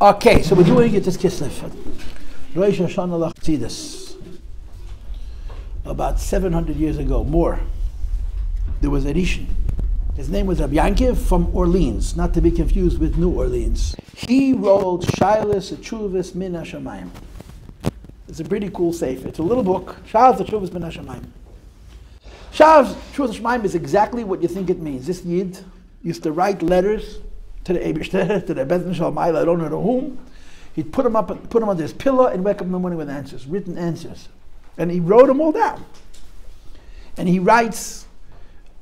Okay, so we're doing it as Kislev. Rosh Hashanah Chassidus. About 700 years ago, more, there was a Rishon. His name was Rabbi Yankiv from Orleans, not to be confused with New Orleans. He wrote Shailas Etshuvas Min HaShamayim. It's a pretty cool sefer. It's a little book. Shailas Etshuvas Min HaShamayim. Shailas Etshuvas HaShamayim is exactly what you think it means. This Yid used to write letters to the Eibishter, to the Bezin Shalmayla, I don't know to whom. He'd put them under his pillow and wake up in the morning with answers, written answers. And he wrote them all down. And he writes,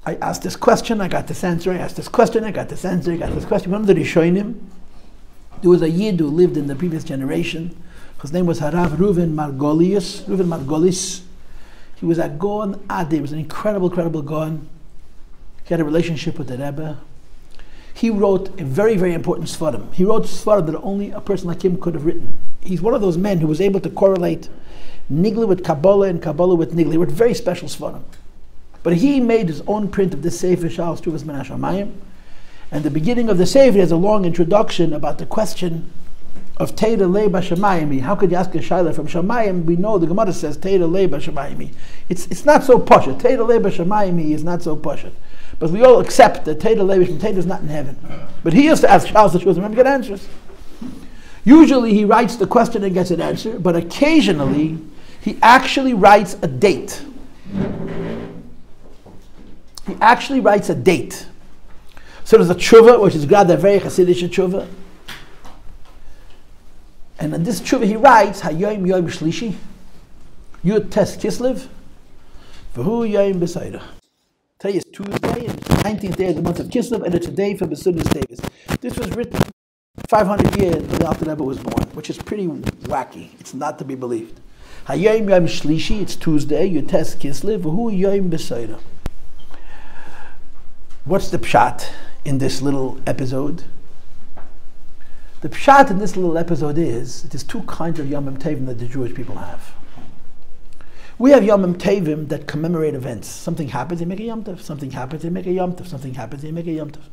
I asked this question, I got this answer, I asked this question, I got this answer, I got this question. Remember the Rishonim? There was a Yid who lived in the previous generation. His name was Harav Reuven Margolis. He was a Gaon Adi. He was an incredible Gaon. He had a relationship with the Rebbe. He wrote a very, very important Sfarim. He wrote Sfarim that only a person like him could have written. He's one of those men who was able to correlate Nigla with Kabbalah and Kabbalah with Nigla. He wrote very special Sfarim. But he made his own print of this Sefer, Shailas Etshuvas Min HaShamayim. And the beginning of the Sefer has a long introduction about the question of Teira Le B'Shamayim. How could you ask a Shaila from Shamayim? We know the Gemara says Teira Le B'Shamayim. It's not so poshut. Teira Le B'Shamayim is not so poshut. But we all accept that Teira Le B'Shamayim is not in heaven. But he used to ask Shailas Etshuvas and get answers. Usually he writes the question and gets an answer, but occasionally he actually writes a date. He actually writes a date. So there's a tshuva, which is a very Chassidish tshuva. And in this tshuva he writes, Hayoim Yom Shlishi, Yud Tess Kislev, V'hu Yom B'Sayra. Today is Tuesday, and it's the 19th day of the month of Kislev, and it's a day for Besudas Davis. This was written 500 years after the Rebbe was born, which is pretty wacky. It's not to be believed. Hayoim Yom Shlishi, it's Tuesday, Yud Tess Kislev, V'hu Yom B'Sayra. What's the pshat in this little episode? The pshat in this little episode is, there's two kinds of Yom Tevim that the Jewish people have. We have Yom Tevim that commemorate events. Something happens, they make a Yom Tov. Something happens, they make a Yom Tov. Something happens, they make a Yom Tov.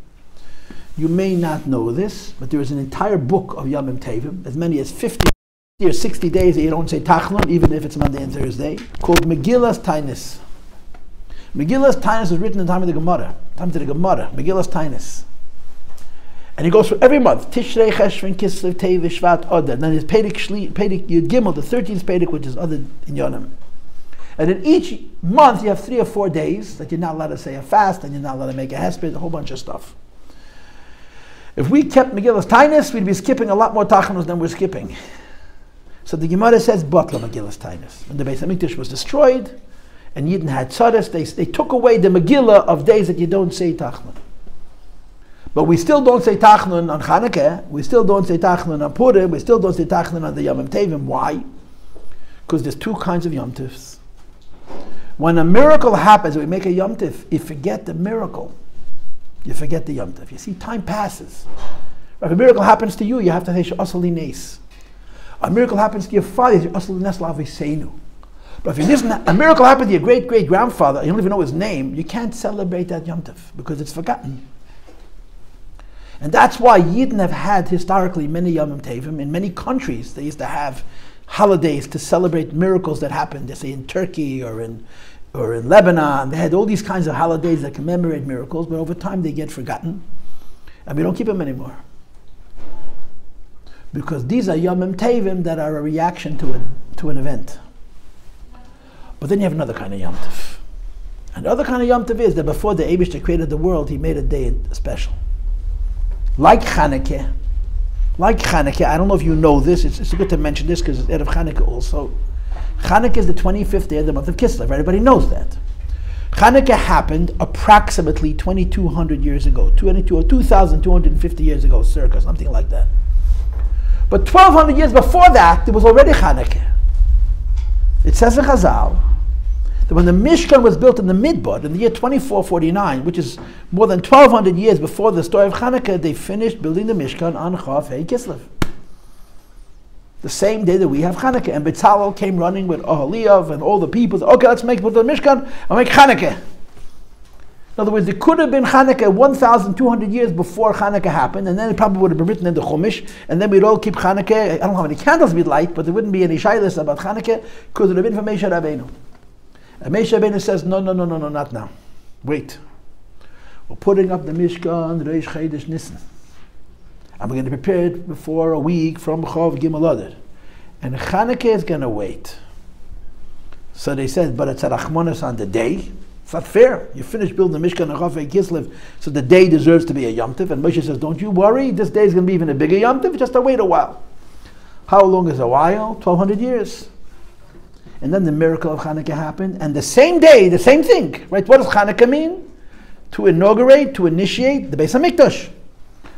You may not know this, but there is an entire book of Yom Tevim, as many as 50 or 60 days that you don't say Tachlon, even if it's Monday and Thursday, called Megillas Tainis. Megillas Tainis was written in the time of the Gemara. Megillas Tainis. And he goes through every month. Tishrei, Cheshvan, Kislev, Tevis, Shvat, Adar. Then his Pedic Yud Gimel, the 13th Pedic, which is Adar in Yonim. And in each month you have 3 or 4 days that you're not allowed to say a fast, and you're not allowed to make a hesped, a whole bunch of stuff. If we kept Megillas Tainis, we'd be skipping a lot more Tachanus than we're skipping. So the Gemara says, Batla Megillas Tainis. When the Beis HaMikdash was destroyed, and Yidden had Tzadis, they took away the Megillah of days that you don't say Tachnun. But we still don't say Tachnun on Chanukah, we still don't say Tachnun on Purim, we still don't say Tachnun on the Yom Tevim. Why? Because there's two kinds of Yom Tivs. When a miracle happens, we make a Yom Tiv, you forget the miracle. You forget the Yom Tiv. You see, time passes. If a miracle happens to you, you have to say She'asali Nes. A miracle happens to your father, you say She'asali Nes L'Aviseinu. But if a miracle happened to your great-great-grandfather, you don't even know his name, you can't celebrate that Yom Tov because it's forgotten. And that's why Yidden have had historically many Yom Tevim. In many countries, they used to have holidays to celebrate miracles that happened. They say in Turkey or in Lebanon, they had all these kinds of holidays that commemorate miracles, but over time they get forgotten, and we don't keep them anymore. Because these are Yom Tevim that are a reaction to an event. But then you have another kind of Yom Tov. And the other kind of Yom Tov is that before the Eibishter created the world, he made a day special. Like Chanukah, I don't know if you know this, it's good to mention this because it's out of Chanukah also. Chanukah is the 25th day of the month of Kislev. Everybody knows that. Chanukah happened approximately 2,200 years ago, 2,250 years ago, circa, something like that. But 1,200 years before that, there was already Chanukah. It says in Chazal that when the Mishkan was built in the Midbar in the year 2449, which is more than 1,200 years before the story of Chanukah, they finished building the Mishkan on Chav Hei Kislev. The same day that we have Chanukah. And Betzalel came running with Oholiav and all the people. Okay, let's make the Mishkan and make Chanukah. In other words, it could have been Hanukkah 1,200 years before Hanukkah happened, and then it probably would have been written in the Chumash, and then we'd all keep Hanukkah. I don't know how many candles we'd light, but there wouldn't be any shaylas about Hanukkah because it would have been from Moshe Rabbeinu. And Moshe Rabbeinu says, no, not now. Wait. We're putting up the Mishkan, Reish Chodesh Nisan. And we're going to prepare it before a week from Chov Gimel Adar. And Hanukkah is going to wait. So they said, but it's a Rachmanis on the day. It's not fair. You finish building the Mishkan and Chafei Kislev, so the day deserves to be a Yom Tov. And Moshe says, don't you worry, this day is going to be even a bigger Yom Tov, just to wait a while. How long is a while? 1,200 years. And then the miracle of Hanukkah happened, and the same day, the same thing, right? What does Hanukkah mean? To inaugurate, to initiate the Beis HaMikdash.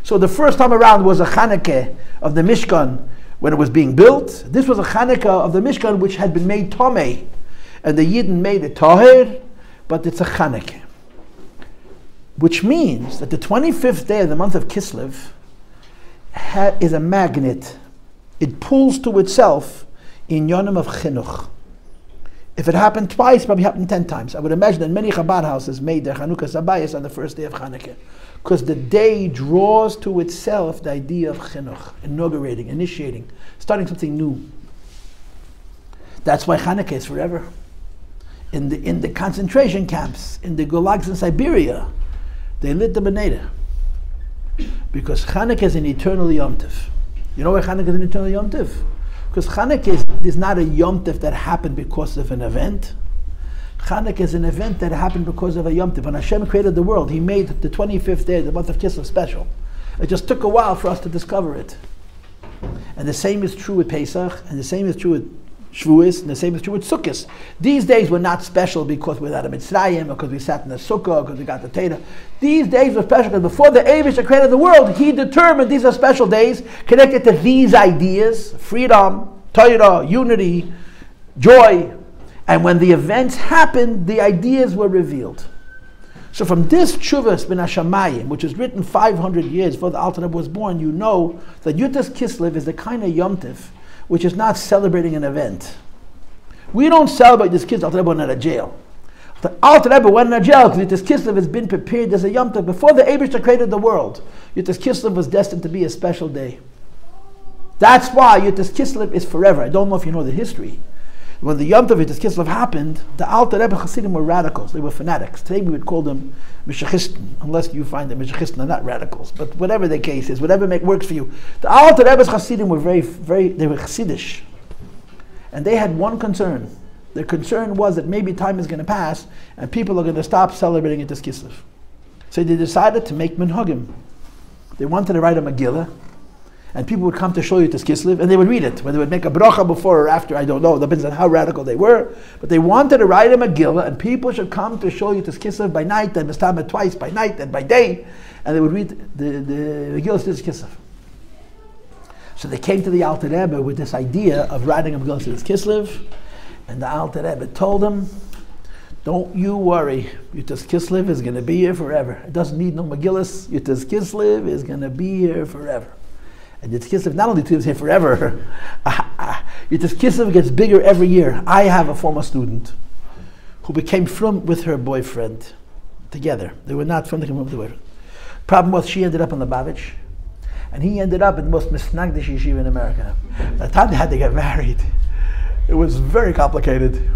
So the first time around was a Hanukkah of the Mishkan when it was being built. This was a Hanukkah of the Mishkan which had been made Tomei, and the Yidden made it Tahir, but it's a Hanukkah. Which means that the 25th day of the month of Kislev is a magnet. It pulls to itself in Yonim of Chinuch. If it happened twice, it probably happened 10 times. I would imagine that many Chabad houses made their Chanukah Sabayis on the first day of Hanukkah. Because the day draws to itself the idea of Chinuch, inaugurating, initiating, starting something new. That's why Hanukkah is forever. In the concentration camps, in the gulags in Siberia, they lit the Beneda. Because Hanukkah is an eternal Yom Tov. You know why Hanukkah is an eternal Yom Tov? Because Hanukkah is not a Yom Tov that happened because of an event. Hanukkah is an event that happened because of a Yom Tov. When Hashem created the world, He made the 25th day, the month of Kislev, special. It just took a while for us to discover it. And the same is true with Pesach, and the same is true with Shavuos, and the same is true with Sukkot. These days were not special because we're out of Mitzrayim, or because we sat in the Sukkah, or because we got the Teda. These days were special because before the Eibusher created the world, He determined these are special days connected to these ideas: freedom, Torah, unity, joy. And when the events happened, the ideas were revealed. So from this Tshuvas Ben Hashamayim, which was written 500 years before the Alter Rebbe was born, you know that Yutas Kislev is the kind of Yom Tov which is not celebrating an event. We don't celebrate this Kislev. Alter Rebbe went out of jail. The Alter Rebbe went out of jail because Yutas Kislev has been prepared as a Yom Tov. Before the Eibusher created the world, Yutas Kislev was destined to be a special day. That's why Yutas Kislev is forever. I don't know if you know the history. When the Yom Tov Yutas Kislev happened, the Alter Rebbe Chassidim were radicals. They were fanatics. Today we would call them Meshachisten, unless you find that Meshachisten are not radicals. But whatever the case is, whatever works for you. The Alter Rebbe's Chassidim were they were Chassidish. And they had one concern. Their concern was that maybe time is going to pass and people are going to stop celebrating Yutas Kislev. So they decided to make minhagim. They wanted to write a Megillah, and people would come to show Yutas Kislev, and they would read it. Whether they would make a bracha before or after, I don't know. It depends on how radical they were. But they wanted to write a Megillah, and people should come to show Yutas Kislev by night, and Mistama twice by night and by day, and they would read the Megillah Yutas Kislev. So they came to the Alter Rebbe with this idea of writing a Megillah Yutas Kislev, and the Alter Rebbe told them, don't you worry, Yutas Kislev is going to be here forever. It doesn't need no Megillahs. Yutas Kislev is going to be here forever. And Yutas Kislev not only lives here forever, Yutas Kislev gets bigger every year. I have a former student who became from with her boyfriend together. They were not from the community with the boyfriend. Problem was she ended up in Lubavitch, and he ended up in the most misnagdish yeshiva in America. By the time they had to get married, it was very complicated.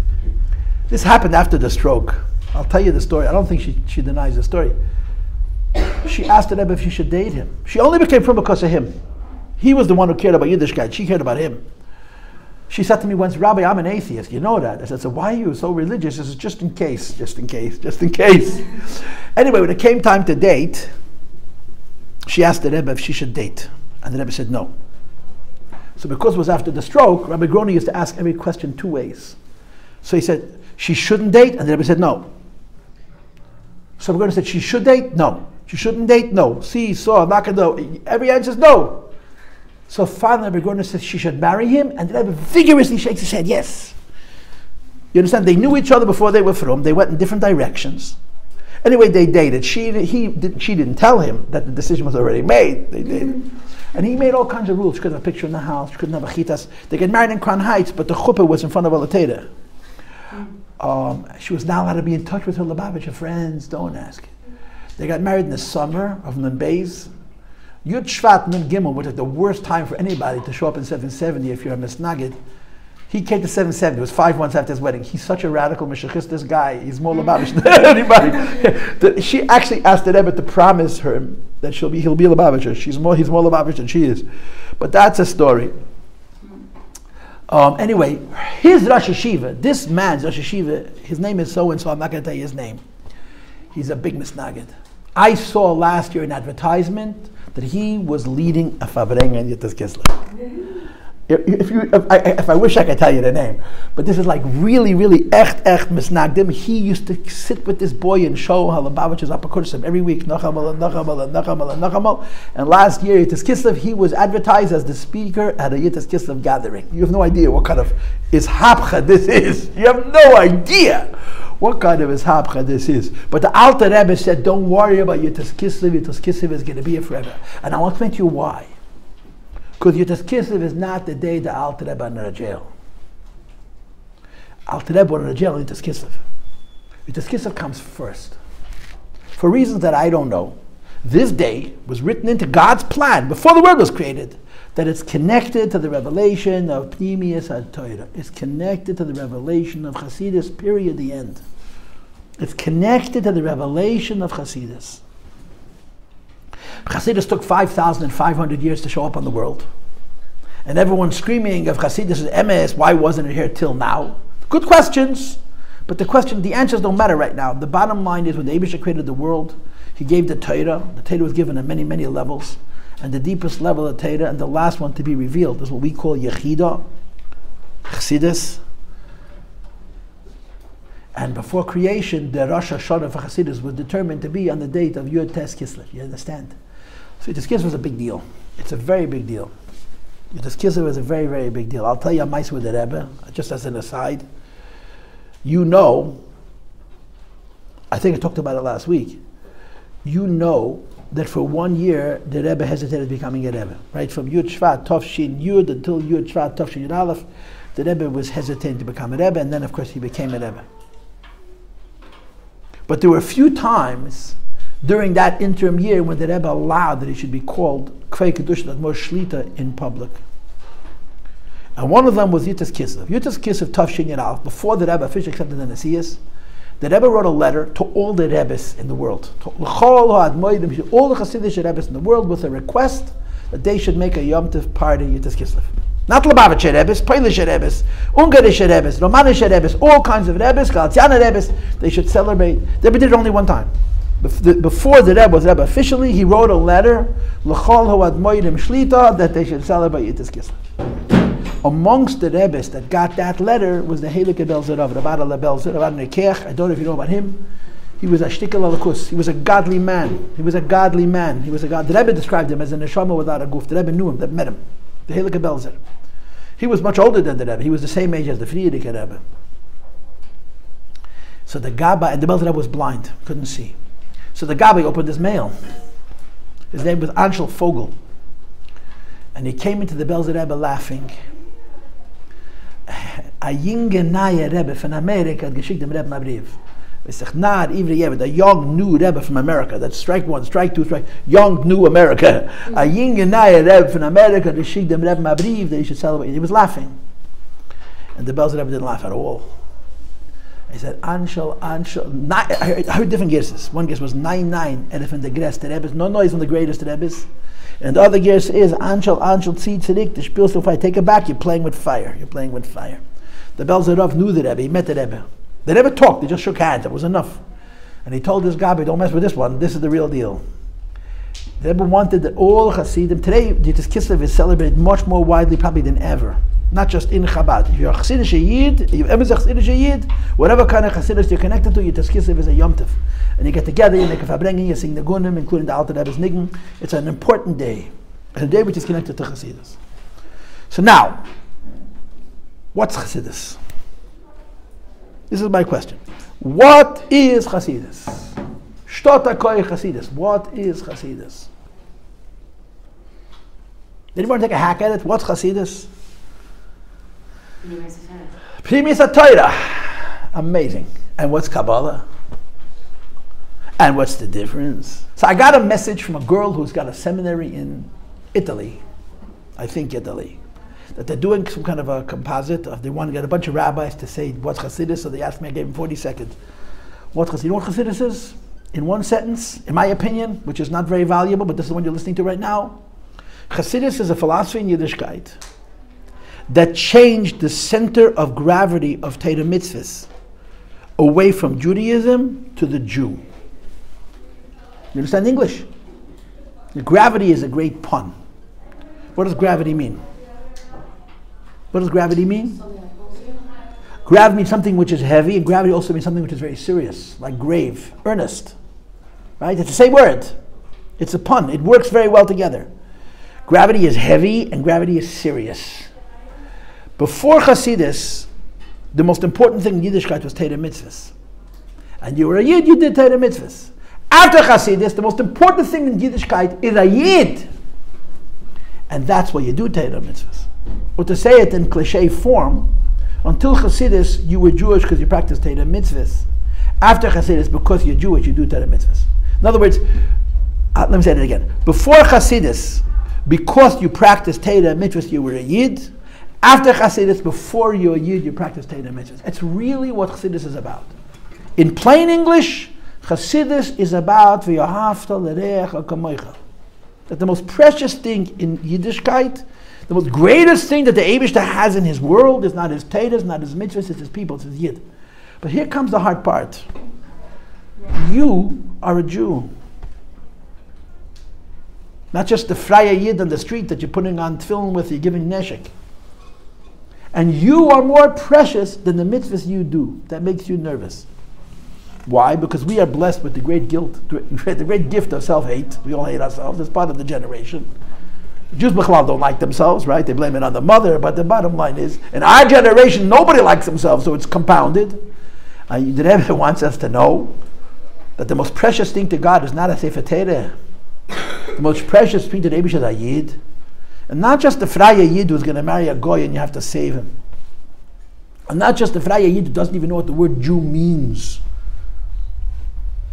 This happened after the stroke. I'll tell you the story. I don't think she denies the story. She asked the Rebbe if she should date him. She only became from because of him. He was the one who cared about Yiddishkeit. She cared about him. She said to me once, Rabbi, I'm an atheist. You know that. I said, so why are you so religious? This is just in case, just in case, just in case. Anyway, when it came time to date, she asked the Rebbe if she should date. And the Rebbe said no. So because it was after the stroke, Rabbi Groni used to ask every question 2 ways. So he said, she shouldn't date? And the Rebbe said no. So Rabbi Groni said, she should date? No. She shouldn't date? No. See, saw, not gonna do. Every answer is no. So finally, Rabbi Gordon says she should marry him, and the Rebbe vigorously shakes his head, yes. You understand? They knew each other before they were from. They went in different directions. Anyway, they dated. She didn't tell him that the decision was already made. They dated. And he made all kinds of rules. She couldn't have a picture in the house. She couldn't have a chitas. They got married in Crown Heights, but the chuppah was in front of Alateda. She was not allowed to be in touch with her Lubavitcher friends. Don't ask. They got married in the summer of Nun Beis. Yud Shvat Nun Gimel, which is the worst time for anybody to show up in 770 if you're a Misnagid. He came to 770. It was 5 months after his wedding. He's such a radical Meshachist, this guy. He's more Lubavitch than anybody. She actually asked the Rebbe to promise her that he'll be Lubavitcher. He's more Lubavitch than she is. But that's a story. Anyway, his Rosh Hashiva, this man's Rosh Hashiva, his name is so-and-so, I'm not going to tell you his name. He's a big Misnagid. I saw last year an advertisement that he was leading a Fabrenga in Yitas Kislev. If I wish I could tell you the name, but this is like really echt Misnagdim. He used to sit with this boy and show how Lubavitch's upper Kursim every week. Nachamal. And last year, Yitas Kislev, he was advertised as the speaker at a Yitas Kislev gathering. You have no idea what kind of ishapcha this is. You have no idea what kind of ishapcha this is. But the Alter Rebbe said, don't worry about Yitas Kislev. Yitas Kislev is going to be here forever. And I want to explain to you why. Because Yitas Kislev is not the day the Alter Rebbe went to jail. Alter Rebbe went to jail in Yitas Kislev. Yitas Kislev comes first. For reasons that I don't know, this day was written into God's plan before the world was created, that it's connected to the revelation of Pnimius HaTorah. It's connected to the revelation of Chassidus, period, the end. It's connected to the revelation of Chassidus. Chassidus took 5,500 years to show up on the world. And everyone's screaming of Chassidus' emes, why wasn't it here till now? Good questions, but the answers don't matter right now. The bottom line is when the Eibusha created the world, he gave the Torah. The Torah was given at many, many levels. And the deepest level of Torah, and the last one to be revealed, is what we call Yechida, Chassidus. And before creation, the Rosh Hashanah for Chassidus was determined to be on the date of Yud Tess Kislev. You understand? So Yitas Kislev was a big deal. It's a very big deal. Yitas Kislev is a very, very big deal. I'll tell you a mice with the Rebbe, just as an aside. You know, I think I talked about it last week. You know that for 1 year, the Rebbe hesitated becoming a Rebbe. Right? From Yud Shvat, Tov Shin Yud, until Yud Shvat, Tov Shin Yud Aleph, the Rebbe was hesitating to become a Rebbe, and then of course he became a Rebbe. But there were a few times during that interim year when the Rebbe allowed that he should be called Kvei Kedusha, that more Shlita in public. And one of them was Yitas Kislev. Yitas Kislev, Tov Shin Yud Aleph, before the Rebbe officially accepted the Nesias, the Rebbe wrote a letter to all the Rebbes in the world, to all the Hasidic Rebbes in the world, with a request that they should make a Yom Tov party Yitas Kislev. Not Lubavitcher Rebbes, Polish Rebbes, Ungarish Rebbes, Romanish Rebbes, all kinds of Rebbes, Galatiana Rebbes. They should celebrate. The Rebbe did it only one time. Before the Rebbe was Rebbe officially, he wrote a letter that they should celebrate Yitas Kislev. Amongst the Rebbes that got that letter was the Heilige Belzerov, Rabbi Belzer, Rabbi Nekech. I don't know if you know about him. He was a shtikel alakus. He was a godly man. The Rebbe described him as a neshama without a goof. The Rebbe knew him, that met him. The Heilige Belzer. He was much older than the Rebbe. He was the same age as the Friedrich Rebbe. So the Gabbai, and the Belzer Rebbe was blind, couldn't see. So the Gabbai opened his mail. His name was Anshel Fogel. And he came into the Belzer Rebbe laughing. A jinge naye Rebbe from America had geschickt dem Rebbe a brief. A young new Rebbe from America. That's strike one, strike two, strike. Young new America. A jinge naye Rebbe from America had geschickt dem Rebbe a brief that he should celebrate. He was laughing. And the Belzer Rebbe didn't laugh at all. He said, Anshel. I heard different guesses. One guess was 99 from the greatest Rebbes. No, he's one of the greatest Rebbes. And the other guess is Anshel Tzid Tzidik, the Spielst of fire. Take it back, you're playing with fire. The Belzer Rav knew the Rebbe, he met the Rebbe. They never talked, they just shook hands, that was enough. And he told this guy, don't mess with this one, this is the real deal. The Rebbe wanted that all Hasidim, today Yitas Kislev is celebrated much more widely probably than ever. Not just in Chabad. If you're a Chassidish Yid, if you've ever Chassidish Yid, whatever kind of Chassidus you're connected to, Yitas Kislev is a Yom Tov. And you get together, you make a Fabrengen, you sing the Gunim, including the Alter Rebbe's Nigun. It's an important day. It's a day which is connected to Chassidus. So now, what's Chassidus? This is my question. What is Chassidus? Shtota koi Chassidus. What is Chassidus? Did anyone take a hack at it? What's Chassidus? Pnimius HaTorah. Amazing. And what's Kabbalah? And what's the difference? So I got a message from a girl who's got a seminary in Italy, I think Italy, that they're doing some kind of a composite. They want to get a bunch of rabbis to say what's Chassidus, so they asked me, I gave them 40 seconds. What Chassidus? You know what Chassidus is? In one sentence, in my opinion, which is not very valuable, but this is the one you're listening to right now. Chassidus is a philosophy in Yiddishkeit that changed the center of gravity of Torah mitzvahs away from Judaism to the Jew. You understand English? The gravity is a great pun. What does gravity mean? What does gravity mean? Gravity means something which is heavy, and gravity also means something which is very serious, like grave, earnest. Right? It's the same word. It's a pun. It works very well together. Gravity is heavy and gravity is serious. Before Chassidus, the most important thing in Yiddishkeit was Torah mitzvahs. And you were a Yid, you did Torah mitzvahs. After Chassidus, the most important thing in Yiddishkeit is a Yid. And that's why you do Torah mitzvahs. Or to say it in cliche form, until Chassidus, you were Jewish because you practiced Torah mitzvahs. After Chassidus, because you're Jewish, you do Torah mitzvahs. In other words, let me say it again. Before Chassidus, because you practiced Torah mitzvahs, you were a Yid. After Chassidus, before you're a Yid, you practiced Torah mitzvahs. It's really what Chassidus is about. In plain English, Chassidus is about v'yahavta l'reach kamoicha. That the most precious thing in Yiddishkeit, the most greatest thing that the Eibishter has in his world is not his Torah, not his mitzvahs, it's his people, it's his Yid. But here comes the hard part. You are a Jew. Not just the Freya Yid on the street that you're putting on tefillin with, you're giving neshek. And you are more precious than the mitzvahs you do. That makes you nervous. Why? Because we are blessed with the great guilt, the great gift of self-hate. We all hate ourselves. It's part of the generation. Jews b'chalal don't like themselves, right? They blame it on the mother, but the bottom line is, in our generation, nobody likes themselves, so it's compounded. The Rebbe wants us to know that the most precious thing to God is not a Sefer Torah. The most precious thing to the Eibishter is a Yid. And not just the Freya Yid who's going to marry a Goy and you have to save him. And not just the Freya Yid who doesn't even know what the word Jew means.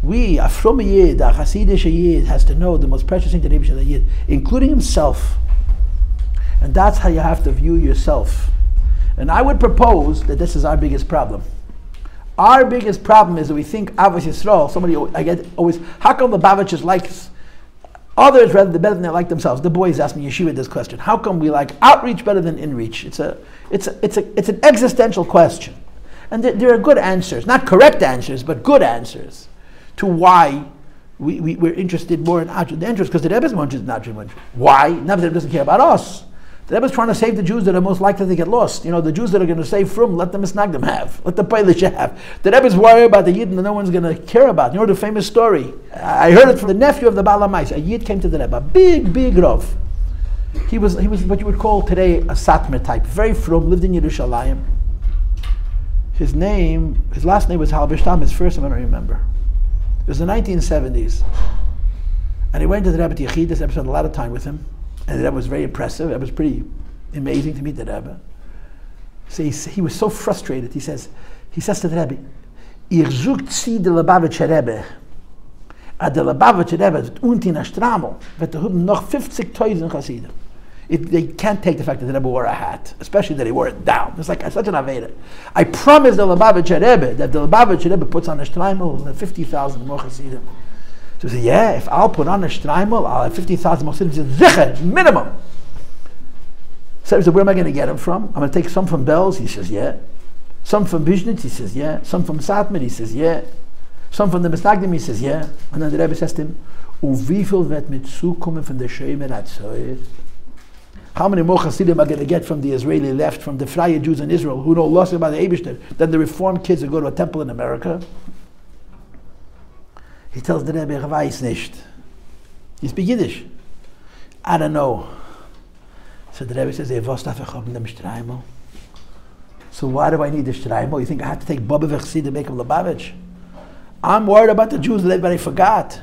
A from Yid, a Hasidic Yid, has to know the most precious thing to the Eibishter is a Yid, including himself. And that's how you have to view yourself. And I would propose that this is our biggest problem. Our biggest problem is that we think Avos Yisrael, I get always, how come the Lubavitchers like others rather better than they like themselves? The boys ask me yeshiva this question. How come we like outreach better than inreach? It's an existential question. And there are good answers, not correct answers, but good answers to why we're interested more in outreach than interest, because the Rebbe is more interested in outreach. Why? Not that the Rebbe doesn't care about us. The Rebbe is trying to save the Jews that are most likely to get lost. You know, the Jews that are going to save from, let the Misnagdim have. Let the Paltiel have. The Rebbe is worried about the Yid that no one's going to care about. You know the famous story? I heard it from the nephew of the Baal HaMais. A Yid came to the Rebbe, a big Rav. He was what you would call today a Satmar type. Very frum, lived in Yerushalayim. His last name was Halbershtam, his first name I don't remember. It was the 1970s. And he went to the Rebbe to Yechidus. The Rebbe spent a lot of time with him. And the Rebbe was very impressive. It was pretty amazing to meet the Rebbe. So he was so frustrated. He says to the Rebbe, "Ich sucht sie de Lubavitcher Rebbe. Ad de Lubavitcher Rebbe unten in a Stramel wird haben noch 50,000 Chassidim." They can't take the fact that the Rebbe wore a hat, especially that he wore it down. It's like such an aveda. I promise the Lubavitcher Rebbe that the Lubavitcher Rebbe puts on a Stramel 50,000 more Chassidim. So he said, yeah, if I'll put on a Stramel, I'll have 50,000 more Chassidim. He said, Zicher, minimum. So he said, where am I going to get them from? I'm going to take some from Belz. He says, yeah. Some from Biznitz. He says, yeah. Some from Satmar. He says, yeah. Some from the Misnagdim. He says, yeah. And then the Rebbe says to him, wie viel wird mit zukommen von der Shemer HaTzoyer? How many more Chassidim are going to get from the Israeli left, from the Freya Jews in Israel, who know lost about the Eibishter, than the Reformed kids who go to a temple in America? He tells the Rebbe, ich weiß nicht. You speak Yiddish? I don't know. So the Rebbe says, was darf ich haben dem Streimel? So why do I need the Streimel? You think I have to take Baba Vechsi to make him Lubavitch? I'm worried about the Jews that everybody forgot.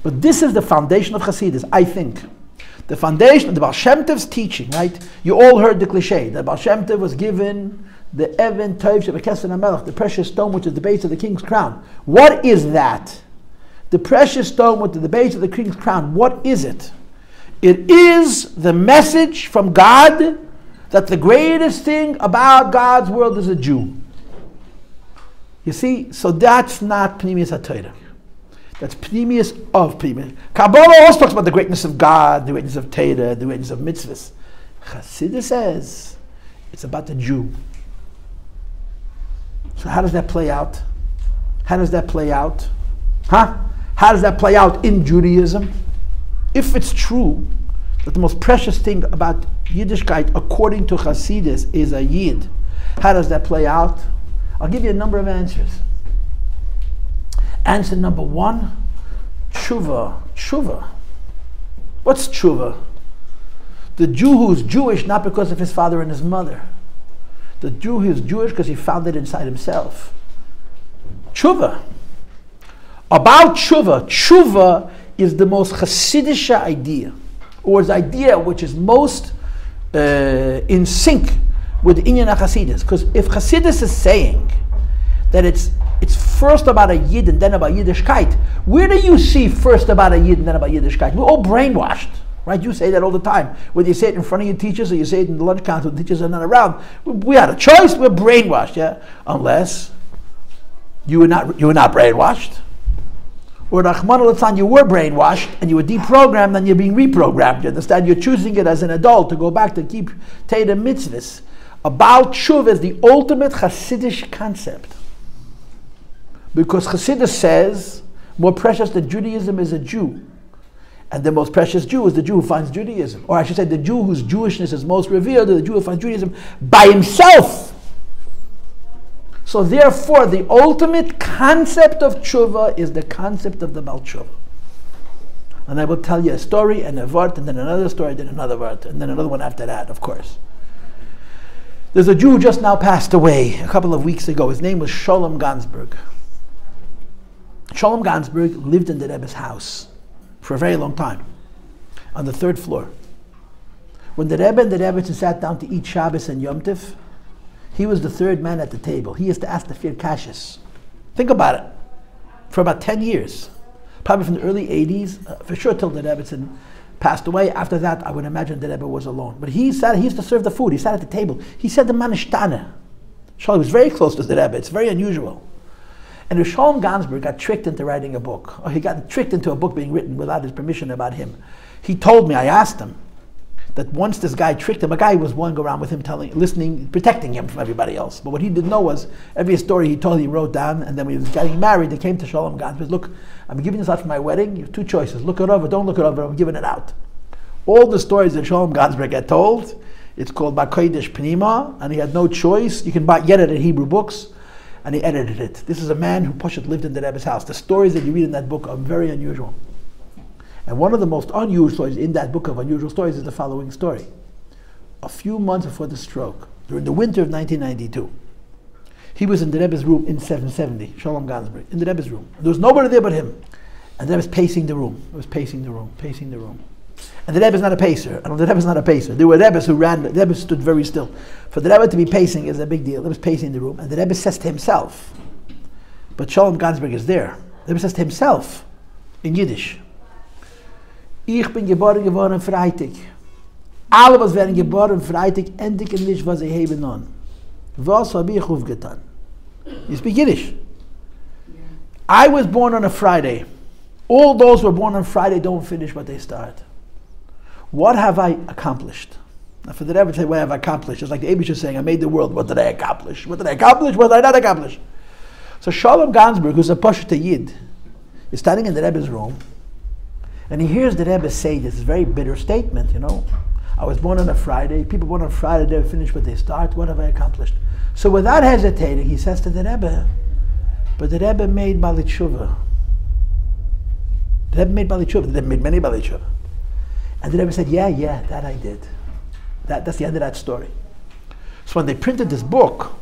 But this is the foundation of Chassidus, I think. The foundation of the Baal Shem Tov's teaching, right? You all heard the cliche that Baal Shem Tov was given the Even Tov Shebekesen HaMelech, the precious stone which is the base of the king's crown. What is that? The precious stone with the base of the king's crown. What is it? It is the message from God that the greatest thing about God's world is a Jew. You see, so that's not Pnimius HaTorah. That's Pnimius of Pnimius. Kabbalah also talks about the greatness of God, the greatness of Torah, the greatness of mitzvahs. Chassidus says it's about the Jew. So how does that play out? How does that play out? Huh? How does that play out in Judaism? If it's true that the most precious thing about Yiddishkeit, according to Chassidus, is a Yid, how does that play out? I'll give you a number of answers. Answer number one, tshuva. Tshuva. What's tshuva? The Jew who's Jewish not because of his father and his mother. The Jew who's Jewish because he found it inside himself. Tshuva. About tshuva. Tshuva is the most Chassidish idea, or the idea which is most in sync with the Inyan HaChassidus. Because if Chassidus is saying that it's first about a Yid and then about Yiddishkeit, where do you see first about a Yid and then about Yiddishkeit? We're all brainwashed, right? You say that all the time. Whether you say it in front of your teachers or you say it in the lunch counter when the teachers are not around. We had a choice, we're brainwashed, yeah? Unless you were not brainwashed. Or Rahman al-Athan, you were brainwashed and you were deprogrammed and you're being reprogrammed. You understand? You're choosing it as an adult to go back to keep Torah mitzvahs. About Tshuva is the ultimate Chassidish concept. Because Chassidus says, more precious than Judaism is a Jew. And the most precious Jew is the Jew who finds Judaism. Or I should say, the Jew whose Jewishness is most revealed is the Jew who finds Judaism by himself. So therefore, the ultimate concept of tshuva is the concept of the Baal Tshuva. And I will tell you a story and a vart, and then another story, then another vart, and then another one after that, of course. There's a Jew who just now passed away a couple of weeks ago. His name was Sholem Gansberg. Sholem Gansberg lived in the Rebbe's house for a very long time, on the 3rd floor. When the Rebbe and the Rebbe sat down to eat Shabbos and Yom Tov, he was the 3rd man at the table. He used to ask the Fir Kashis. Think about it. For about 10 years, probably from the early 80s, for sure till the Rebbe passed away. After that, I would imagine the Rebbe was alone. But he used to serve the food. He sat at the table. He said the Manishtana. Sholem was very close to the Rebbe. It's very unusual. And if Sholem Gansberg got tricked into writing a book, or he got tricked into a book being written without his permission about him, he told me, I asked him, that once this guy tricked him, a guy was going around with him, listening, protecting him from everybody else. But what he didn't know was, every story he told, he wrote down, and then when he was getting married, they came to Sholem Gansberg, look, I'm giving this out for my wedding, you have 2 choices, look it over, don't look it over, I'm giving it out. All the stories that Sholem Gansberg had told, it's called Bakodesh Pnima, and he had no choice. You can get it in Hebrew books, and he edited it. This is a man who lived in the Rebbe's house. The stories that you read in that book are very unusual. And one of the most unusual stories in that book of unusual stories is the following story. A few months before the stroke, during the winter of 1992, he was in the Rebbe's room in 770, Sholem Gansberg, in the Rebbe's room. There was nobody there but him. And the Rebbe was pacing the room. He was pacing the room, pacing the room. And the Rebbe is not a pacer. And the Rebbe is not a pacer. There were Rebbes who ran, the Rebbe stood very still. For the Rebbe to be pacing is a big deal. The Rebbe is pacing the room. And the Rebbe says to himself, but Sholem Gansberg is there. The Rebbe says to himself, in Yiddish, Ich bin geboren geworden Freitag. Alle was werden geboren Freitag, endlich nicht was sie heben an. Was habe ich aufgetan? You speak Yiddish. I was born on a Friday. All those who are born on Friday don't finish what they start. What have I accomplished? Now for the Rebbe to say, what have I accomplished? It's like the Abish is saying, I made the world. What did I accomplish? What did I accomplish? What did I not accomplish? So Sholem Gansberg, who's a Pashut Yid, is standing in the Rebbe's room, and he hears the Rebbe say this very bitter statement, you know. I was born on a Friday. People born on Friday, they finish what they start. What have I accomplished? So without hesitating, he says to the Rebbe, but the Rebbe made Bali Tshuva. The Rebbe made Bali Tshuva. The Rebbe made many Bali Tshuva. And the Rebbe said, yeah, that I did. That's the end of that story. So when they printed this book,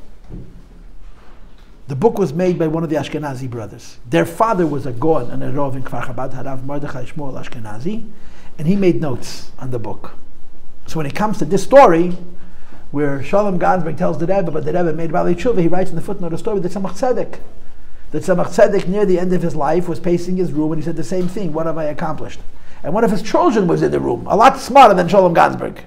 the book was made by one of the Ashkenazi brothers. Their father was a Gaon and a Rov in Kfar Chabad, Harav Mordechai Shmuel Ashkenazi, and he made notes on the book. So when it comes to this story, where Shalom Gansberg tells the Rebbe, but the Rebbe made Bali Tshuva, he writes in the footnote a story that Tzemach Tzedek. That Tzemach Tzedek, near the end of his life, was pacing his room and he said the same thing, what have I accomplished? And one of his children was in the room, a lot smarter than Shalom Gansberg.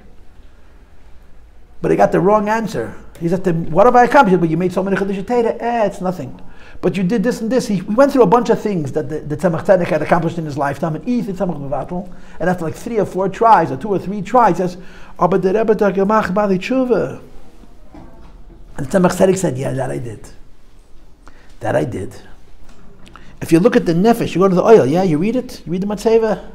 But he got the wrong answer. He said, what have I accomplished? But you made so many Chiddushei Torah, it's nothing. But you did this and this. We went through a bunch of things that the Tzemach Tzedek had accomplished in his lifetime. And Tzemach Mevatel, and after like 3 or 4 tries, or 2 or 3 tries, he says, oh, but the Rebbe Gemach Bali Tshuva. And Tzemach Tzedek said, yeah, that I did. That I did. If you look at the Nefesh, you go to the oil, yeah, you read it, you read the Matzeva.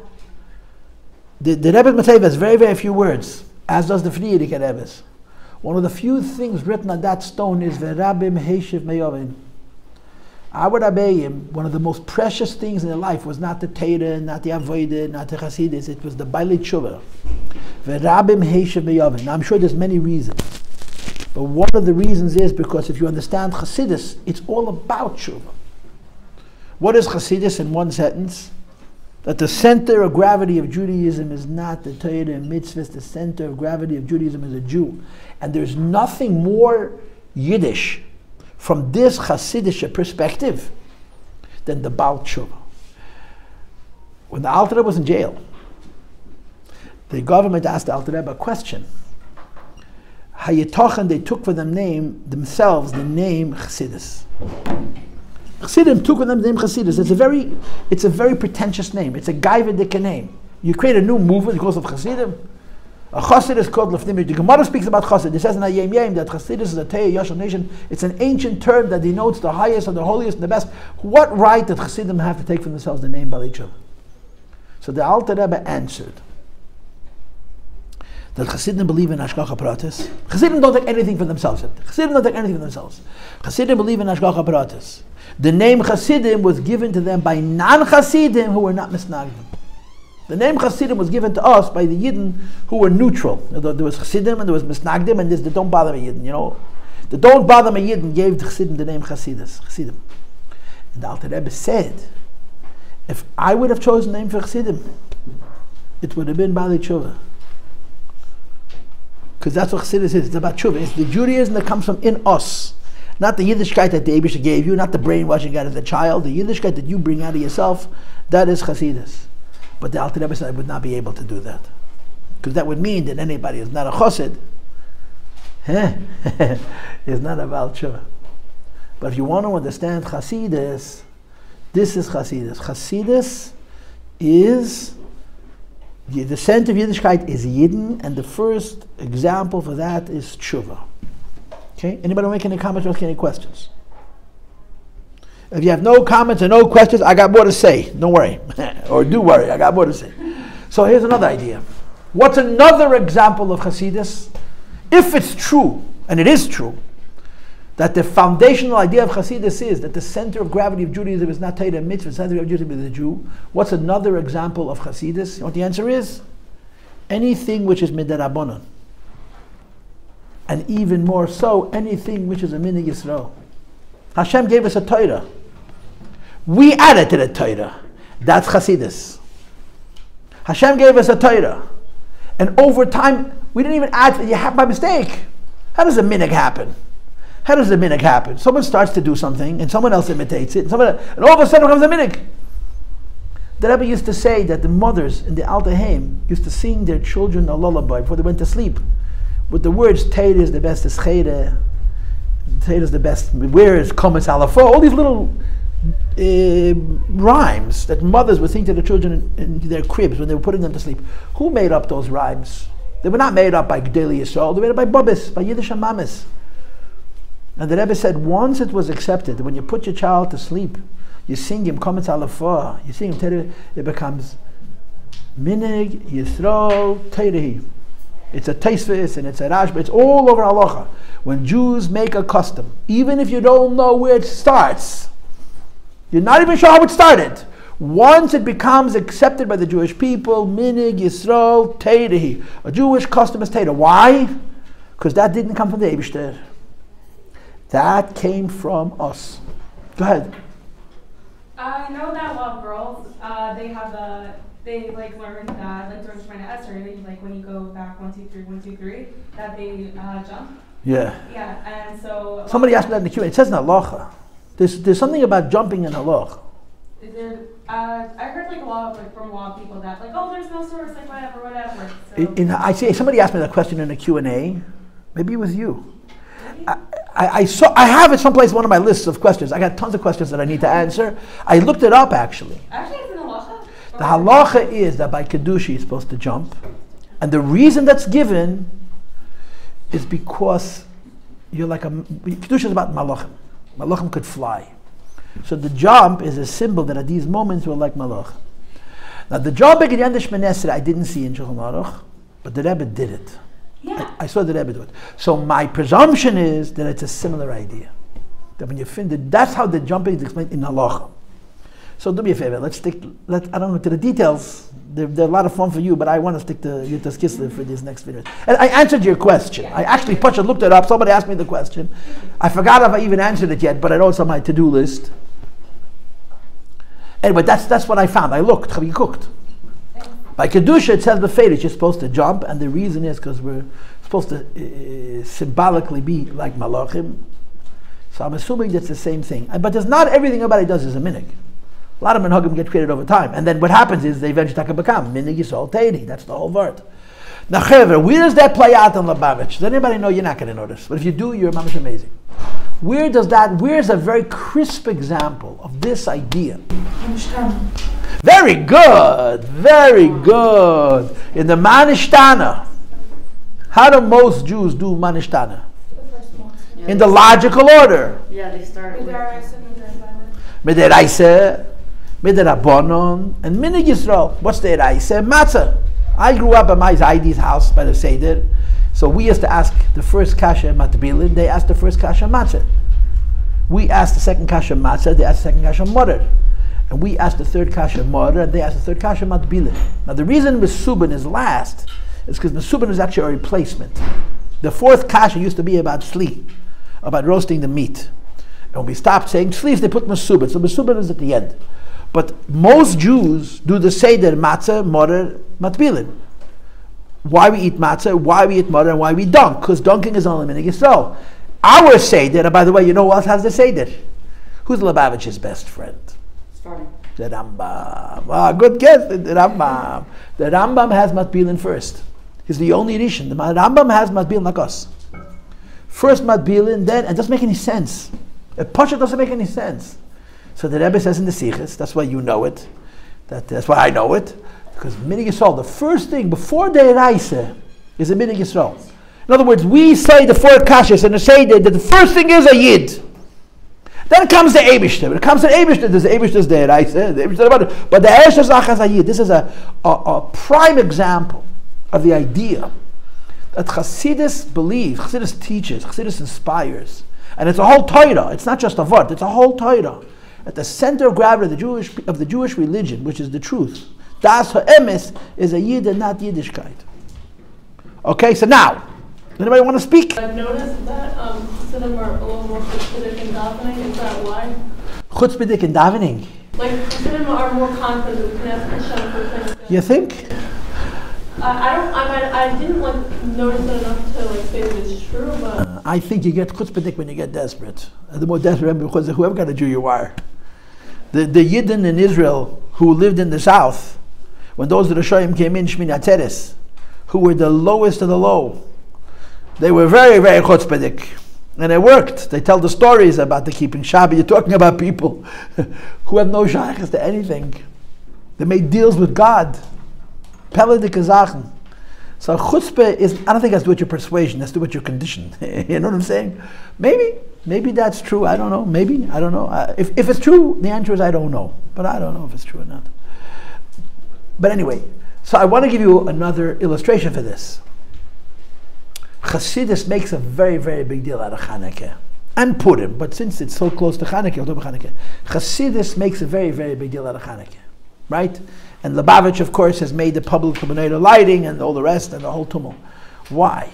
The Rebbe's Matzeva has very, very few words, as does the Frierdiker Rebbe's. One of the few things written on that stone is V'Rabbim Heishiv Meyovim. Our Rabbeim, one of the most precious things in their life was not the Torah, not the Avodah, not the Chassidus, it was the Bali Tshuva. V'Rabbim Heishiv Meyovim. Now I'm sure there's many reasons. But one of the reasons is because if you understand Chassidus, it's all about Tshuva. What is Chassidus in one sentence? That the center of gravity of Judaism is not the Torah and mitzvahs, the center of gravity of Judaism is a Jew. And there's nothing more Yiddish from this Chassidish perspective than the Baal Tshuva. When the Alter Rebbe was in jail, the government asked the Alter Rebbe a question. Hayitochen, they took for themselves the name Chassidus. Chassidim took for them the name Chassidus. It's a very pretentious name. It's a gaivadik name. You create a new movement because of Chassidim. A Chassid is called Lefnim. The Gemara speaks about Chassid. It says in Hayem Yem that Chassidus is a Tei Yashal nation. It's an ancient term that denotes the highest and the holiest and the best. What right did Chassidim have to take for themselves the name Bali Tshuva? So the Alter Rebbe answered that Chassidim believe in Hashgacha Pratis. Chassidim don't take anything for themselves. Chassidim don't take anything for themselves. Chassidim believe in Hashgacha Pratis. The name Chassidim was given to them by non-Chassidim who were not misnagdim. The name Chassidim was given to us by the Yidden who were neutral. There was Chassidim and there was misnagdim and there's the don't bother me Yidden, you know. The don't bother me Yidden gave the Chassidim the name Chassidim. And the Alter Rebbe said, if I would have chosen the name for Chassidim, it would have been Bali Tshuva. Because that's what Chassidus is. It's about Tshuva. It's the Judaism that comes from in us. Not the Yiddishkeit that the Eibusha gave you, not the brainwashing out of the child. The Yiddishkeit that you bring out of yourself, that is Chassidus. But the Alter Rebbe said I would not be able to do that. Because that would mean that anybody who's not a Chassid is not a Baal Tshuva. But if you want to understand Chassidus, this is Chassidus. Chassidus is, the center of Yiddishkeit is Yidden, and the first example for that is Tshuva. Okay? Anybody make any comments or ask any questions? If you have no comments and no questions, I got more to say. Don't worry. Or do worry, I got more to say. So here's another idea. What's another example of Chassidus? If it's true, and it is true, that the foundational idea of Chassidus is that the center of gravity of Judaism is not Torah and mitzvah, the center of Judaism is the Jew. What's another example of Chassidus? You know what the answer is? Anything which is midarabonon. And even more so, anything which is a minig Yisrael. Hashem gave us a Torah. We added to the Torah. That's Chassidus. Hashem gave us a Torah. And over time, we didn't even add, you have by mistake. How does a minig happen? How does the minig happen? Someone starts to do something, and someone else imitates it, and all of a sudden it becomes a minig. The Rebbe used to say that the mothers in the Alter Heim used to sing their children a lullaby before they went to sleep, with the words, Teir is the best, Teir is the best, where is Kometz Alafo, all these little rhymes that mothers would sing to the children in their cribs when they were putting them to sleep. Who made up those rhymes? They were not made up by Gdeli Yisrael, they were made up by Babis, by Yiddish Amamis. And the Rebbe said, once it was accepted, when you put your child to sleep, you sing him Kometz Alafah, you sing him, it becomes Minig Yisrael Teirehi. It's a Teisvis and it's a Rashba, it's all over Halacha. When Jews make a custom, even if you don't know where it starts, you're not even sure how it started. Once it becomes accepted by the Jewish people, Minig Yisrael Teirehi. A Jewish custom is Teireh. Why? Because that didn't come from the Eibishter. That came from us. Go ahead. I know that girls, they have they like learned that like during Shemina Esther, like when you go back 1, 2, 3, 1, 2, 3, that they jump. Yeah. Yeah, and so somebody asked me that in the Q&A. It says in halacha. There's something about jumping in halacha. I heard like a lot of from a lot of people that like, oh, there's no source, like whatever. So. I see somebody asked me that question in the Q&A. Maybe it was you. I have it someplace in one of my lists of questions. I got tons of questions that I need to answer. I looked it up actually. Actually, it's in the halacha. The halacha is that by kedusha you're supposed to jump, and the reason that's given is because you're like kedusha is about malachim. Malachim could fly. So the jump is a symbol that at these moments we're like malach. Now the jumping in Yom Shemini Esrei I didn't see in Shulchan Aruch, but the Rebbe did it. Yeah. I saw the Rebbe do it. So my presumption is that it's a similar idea. That when you find it, that's how the jumping is explained in halacha. So do me a favor. I don't go to the details. They're a lot of fun for you, but I want to stick to Yutas Kislev for these next videos. And I answered your question. I actually looked it up. Somebody asked me the question. I forgot if I even answered it yet, but I know it's on my to-do list. Anyway, that's what I found. I looked. Have you cooked? By Kedusha, it says b'feidish, you're supposed to jump, and the reason is because we're supposed to symbolically be like malachim. So I'm assuming that's the same thing. But there's not everything everybody does is a minig. A lot of minhagim get created over time. And then what happens is they eventually become minig yisol teini. That's the whole word. Now, Chaver, where does that play out in Lubavitch? Does anybody know? You're not going to notice. But if you do, you're mamish amazing. Where's a very crisp example of this idea? Very good. Very good. In the Manishtana. How do most Jews do Manishtana? In the logical order. Yeah, they start with Midiraisa, Midirabonon, and Minig Yisrael. What's the Iraisa? Matzah. I grew up at my Zaydi's house by the Seder. So we used to ask the first kasha matbilin, they asked the first kasha matzah. We asked the second kasha matzah, they asked the second kasha morer. And we asked the third kasha morer, and they asked the third kasha matbilin. Now the reason Mesubin is last is because Mesubin is actually a replacement. The fourth kasha used to be about sli, about roasting the meat. And when we stopped saying sli, they put Mesubin. So Mesubin is at the end. But most Jews do the Seder matzah, morer, matbilin. Why we eat matzah, why we eat morer, and why we dunk. Because dunking is only minig Yisrael. Our Seder, and by the way, you know who else has the Seder? Who's Lubavitch's best friend? starting. The Rambam. Ah, good guess, the Rambam. The Rambam has matbilin first. He's the only edition. The Rambam has matbilin like us. First matbilin, then, and it doesn't make any sense. A Pasha doesn't make any sense. So the Rebbe says in the Sichos, that's why you know it. That's why I know it. Because Minig Yisrael, the first thing before the Eraisa is a Minig Yisrael. In other words, we say the four kashas and say that the first thing is a Yid. Then comes the Eibishter. When it comes to the Eibishter, there's the Eibishter's the Eraisa, but the Eibishter's Achaz Yid. This is a prime example of the idea that Chassidus believes, Chassidus teaches, Chassidus inspires. And it's a whole Torah. It's not just a word. It's a whole Torah. At the center of gravity of the Jewish religion, which is the truth, Das Ha'emes is a Yid and not Yiddishkeit. Okay, so now, anybody want to speak? I've noticed that Chassidim are a little more chutzpahdik in davening. Is that why? Chutzpahdik in davening? Like, Chassidim are more confident with Knesset Hashem for things. You think? I didn't notice it enough to say that it's true, but I think you get chutzpahdik when you get desperate. And the more desperate, because whoever kind of Jew you are. The Yidden in Israel who lived in the south, when those of the Shoyim came in, Shmini Atzeres, who were the lowest of the low, they were very, very chutzpahdik. And it worked. They tell the stories about the keeping Shabbat. You're talking about people who have no shaykhs to anything. They made deals with God. Peledik Kazachen. So chutzpah is, I don't think it has to do with your persuasion, it has to do with your condition. You know what I'm saying? Maybe that's true. I don't know. Maybe. I don't know. If it's true, the answer is I don't know. But I don't know if it's true or not. But anyway, so I want to give you another illustration for this. Chassidus makes a very, very big deal out of Chanukah and Purim, but since it's so close to Chanukah, I'll talk about Chanukah. Chassidus makes a very, very big deal out of Chanukah, right? And Lubavitch, of course, has made the public Menorah lighting and all the rest and the whole tumult. Why?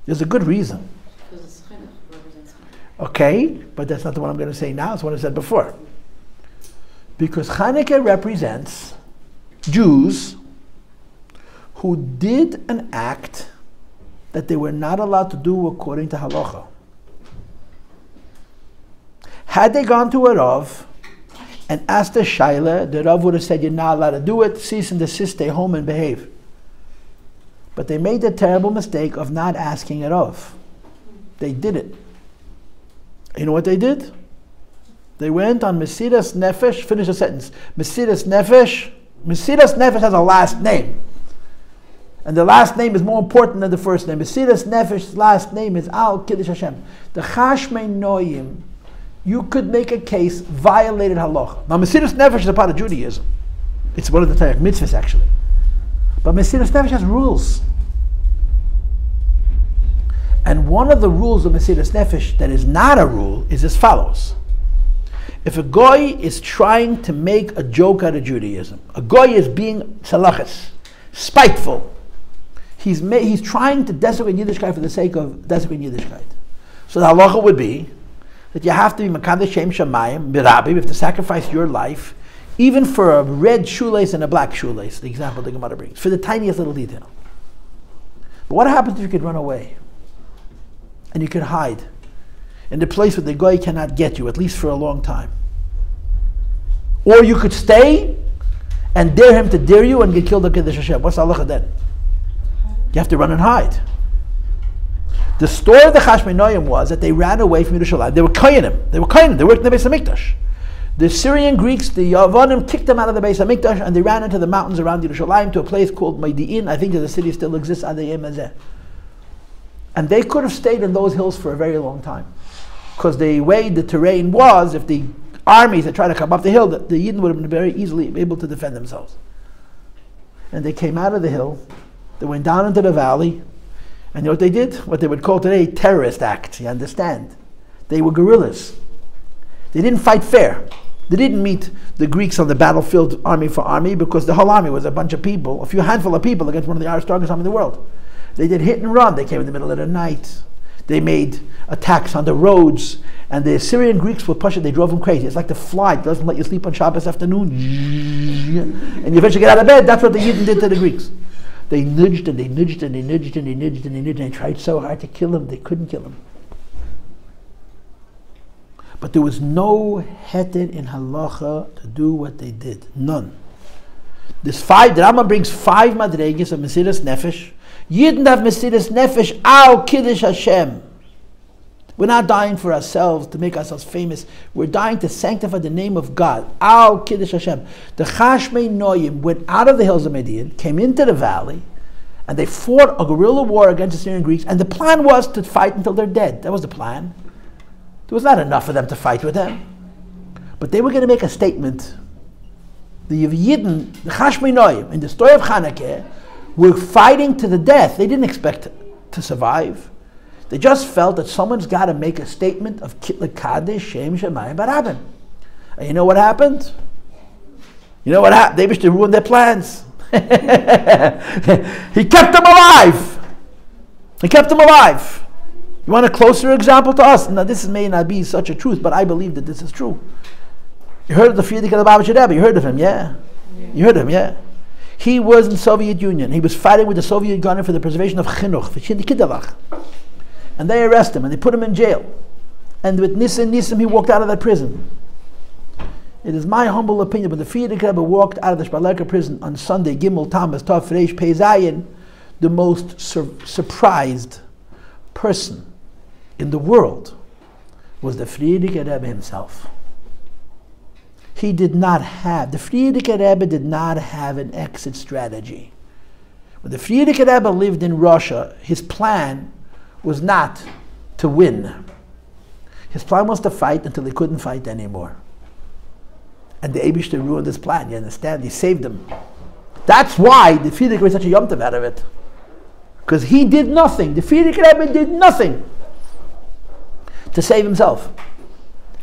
There's a good reason. Because it's Chinuch represents Chinuch. Okay, but that's not the one I'm going to say now. It's what I said before. Because Chanukah represents Jews who did an act that they were not allowed to do according to halacha. Had they gone to a Rav and asked a shaila, the Rav would have said, you're not allowed to do it, cease and desist, stay home and behave. But they made the terrible mistake of not asking a Rav. They did it. You know what they did? They went on Mesiras Nefesh, finish the sentence. Mesiras Nefesh has a last name. And the last name is more important than the first name. Mesiras Nefesh's last name is Al Kiddush Hashem. The Chashmei Noyim, you could make a case, violated halacha. Now Mesiras Nefesh is a part of Judaism. It's one of the Torah mitzvahs actually. But Mesiras Nefesh has rules. And one of the rules of Mesiras Nefesh that is not a rule is as follows. If a goy is trying to make a joke out of Judaism, a goy is being salachis, spiteful, he's trying to desecrate Yiddishkeit for the sake of desecrating Yiddishkeit. So the halacha would be that you have to be Makadesh Shem Shamayim, Rabbi, you have to sacrifice your life, even for a red shoelace and a black shoelace, the example the Gemara brings, for the tiniest little detail. But what happens if you could run away? And you could hide in the place where the goy cannot get you, at least for a long time. Or you could stay and dare him to dare you and get killed on Kiddush Hashem. What's the halacha then? You have to run and hide. The story of the Chashmei Noyim was that they ran away from Yerushalayim. They were koyanim. They worked in the Beis HaMikdash. The Syrian Greeks, the Yavanim, kicked them out of the Beis HaMikdash and they ran into the mountains around Yerushalayim to a place called Maidi'in. I think that the city still exists ad hayom hazeh. And they could have stayed in those hills for a very long time. Because the way the terrain was, if the armies had tried to come up the hill, the Yidden would have been very easily able to defend themselves. And they came out of the hill, they went down into the valley, and you know what they did? What they would call today terrorist acts, you understand? They were guerrillas. They didn't fight fair. They didn't meet the Greeks on the battlefield army for army, because the whole army was a bunch of people, a few handful of people against one of the strongest armies in the world. They did hit and run. They came in the middle of the night. They made attacks on the roads, and the Syrian Greeks were pushing. They drove them crazy. It's like the fly that doesn't let you sleep on Shabbos afternoon, and you eventually get out of bed. That's what the Yidden did to the Greeks. They nudged and they nudged and they nudged and they nudged and they nudged, and they tried so hard to kill him. They couldn't kill him. But there was no heter in halacha to do what they did. None. The Rambam brings 5 madregas of Mesiras Nefesh. Yidden have Mesiras Nefesh al Kiddush Hashem. We're not dying for ourselves to make ourselves famous. We're dying to sanctify the name of God. Al Kiddush Hashem. The Chashmei Noyim went out of the hills of Midian, came into the valley, and they fought a guerrilla war against the Syrian Greeks. And the plan was to fight until they're dead. That was the plan. There was not enough for them to fight with them. But they were going to make a statement. The Yidden, the Chashmei Noyim, in the story of Chanukah, were fighting to the death. They didn't expect to survive. They just felt that someone's got to make a statement of Kitla Shem Shemayim Barabim. And you know what happened? You know what happened? They wished to ruin their plans. He kept them alive. He kept them alive. You want a closer example to us? Now this may not be such a truth, but I believe that this is true. You heard of the Frierdiker Rebbe? You heard of him, yeah? You heard of him, yeah? He was in the Soviet Union. He was fighting with the Soviet Union for the preservation of chinuch, for Kinderlach. And they arrested him and they put him in jail. And with Nisim, he walked out of that prison. It is my humble opinion, when the Frierdiker Rebbe walked out of the Shparlerka prison on Sunday, Gimel Tammuz Tov Reish Pei Zayin, the most surprised person in the world was the Frierdiker Rebbe himself. The Frierdiker Rebbe did not have an exit strategy. When the Frierdiker Rebbe lived in Russia, his plan was not to win. His plan was to fight until he couldn't fight anymore. And the Eibishter ruined his plan, you understand? He saved him. That's why the Frierdiker was such a yomtiv out of it. Because he did nothing. The Frierdiker Rebbe did nothing to save himself.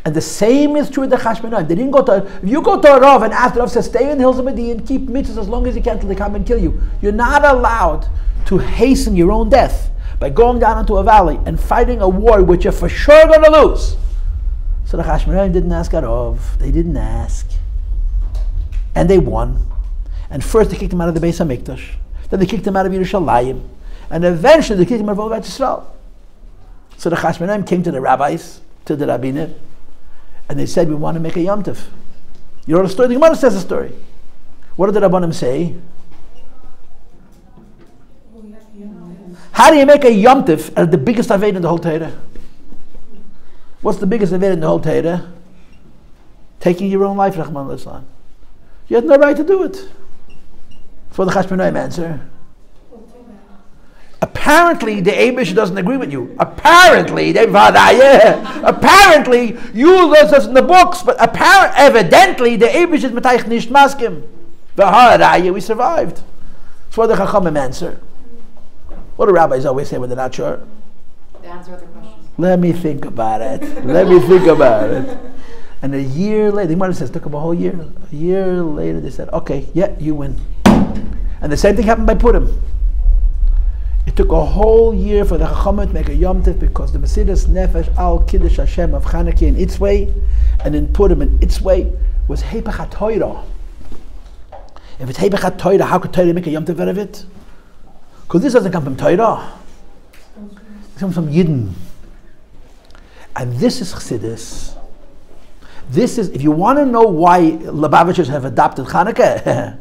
And the same is true with the Chashmei Noyim. They didn't go to, if you go to a Rav and ask the Rav, says, stay in the hills of Median, keep mitzvahs as long as you can till they come and kill you. You're not allowed to hasten your own death by going down into a valley and fighting a war which you're for sure going to lose. So the Chashmei Noyim didn't ask a Rav. They didn't ask. And they won. And first they kicked him out of the Beis HaMikdash. Then they kicked him out of Yerushalayim. And eventually they kicked him out of Eretz Yisrael. So the Chashmonaim came to the rabbis, to the rabbinate, and they said, we want to make a Yom Tov. You know the story? The Gemara says the story. What did the Rabbanim say? How do you make a Yom Tov out of the biggest Aved in the whole Torah? What's the biggest Aved in the whole Torah? Taking your own life, Rahman al-Islam. You had no right to do it. That's what the Chashmonaim answer. Apparently, the Eibush doesn't agree with you. Apparently, apparently, you learn this in the books, but evidently, the Eibush is Matayich Nisht Maskim. We survived. That's what the Chachamim answer. What do rabbis always say when they're not sure? They answer other questions. Let me think about it. And a year later, the Gemara says, it took them a whole year. A year later, they said, okay, yeah, you win. And the same thing happened by Purim. It took a whole year for the Chachamim to make a Yom Tov because the Mesidas Nefesh al Kiddush Hashem of Chanukah in its way, and in Purim in its way, was Hepech HaTorah. If it's Hepech HaTorah, how could Torah make a Yom Tov out of it? Because this doesn't come from Torah. It comes from Yidden. And this is Chassidus. This is, if you want to know why Lubavitchers have adopted Chanukah,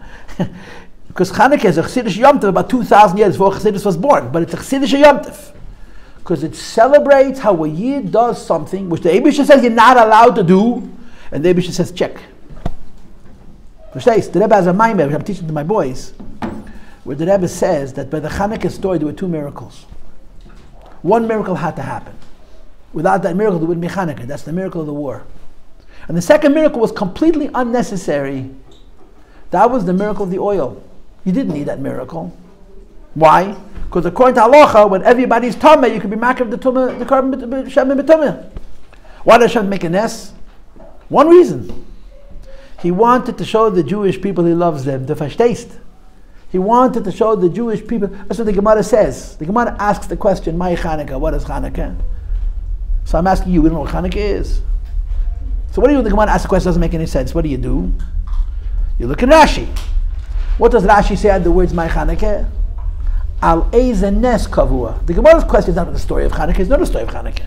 because Chanukah is a Chassidish Yom Tov about 2,000 years before Chassidus was born, but it's a Chassidish Yom Tov. Because it celebrates how a Yid does something which the Eibush says you're not allowed to do, and the Eibush says check. The Rebbe has a maimer, which I'm teaching to my boys, where the Rebbe says that by the Chanukah story there were two miracles. One miracle had to happen. Without that miracle there wouldn't be Chanukah. That's the miracle of the war. And the second miracle was completely unnecessary. That was the miracle of the oil. You didn't need that miracle. Why? Because according to Halacha, when everybody's Tameh, you could be makriv the Tumah, the carbon Shemin B'Tumah. Why did Hashem make a nest? One reason. He wanted to show the Jewish people he loves them, the Fashtest. He wanted to show the Jewish people. That's what the Gemara says. The Gemara asks the question, Mai Chanukah, what is Chanukah? So I'm asking you, we don't know what Chanukah is. So what do you do when the Gemara asks the question, doesn't make any sense? What do? You look at Rashi. What does Rashi say at the words Mai Chanukah? Al Eize Nes Kavua. The Gemara's question is not the story of Chanukah, it's not the story of Chanukah.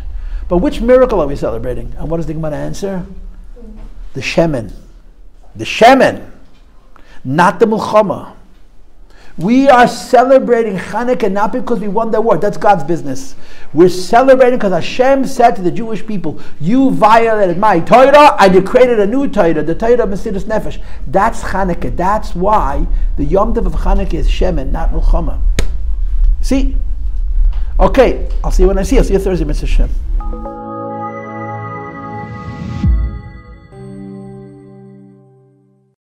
But which miracle are we celebrating? And what does the Gemara answer? The Shemen. The Shemen. Not the Mulchama. We are celebrating Chanukah not because we won the war. That's God's business. We're celebrating because Hashem said to the Jewish people, you violated my Torah, I created a new Torah, the Torah of Mesidas Nefesh. That's Chanukah. That's why the Yom Tov of Chanukah is Shemen, not Mulchama. See? Okay, I'll see you when I see you. I'll see you Thursday, Mr. Shem.